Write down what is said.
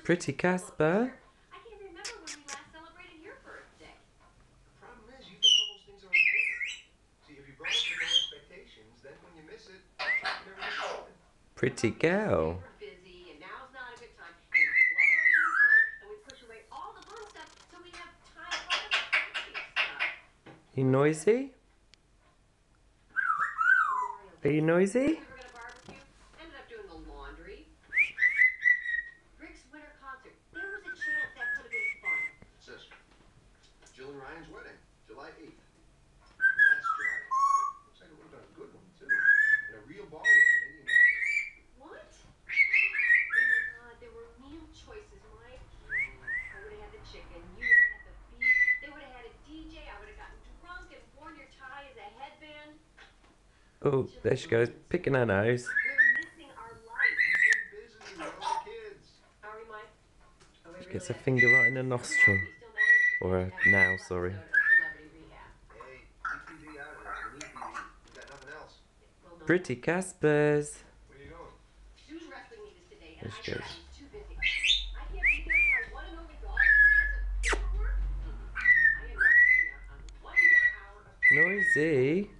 Pretty Casper. I can't remember when we last celebrated your birthday. The problem is, you think all those things are important. See, if you brought up your expectations, then when you miss it, you never get something. Pretty girl. We're busy, and now's not a good time. And slow, and we push away all the fun stuff, so we have time for all the fancy stuff. You noisy? Are you noisy? We were gonna barbecue, ended up doing the laundry. Rick's winter concert. There was a chance that could have been fun. It says, Jill and Ryan's wedding, July 8th. That's July. Looks like it would have been a good one, too. In a real ballroom in Indianapolis. What? Oh my God, there were meal choices, Mike. I would have had the chicken, you would have had the beef, they would have had a DJ, I would have gotten drunk and worn your tie as a headband. Oh, there she goes, picking her nose. We're missing our life. You're busy with all the kids. Are we, Mike? Are we She really gets her at- finger right in her nostril. We still managed to Or a have one nail, episode sorry. of Celebrity Rehab. Hey, keep TV out of it. We need TV. We got nothing else. Well, no. Pretty Caspers. Where you going? Sue's wrestling meet is today, and There I she said goes. I was too busy. I can't be there for my one and only daughter because of paperwork. I am not missing out on one more hour of Noisy.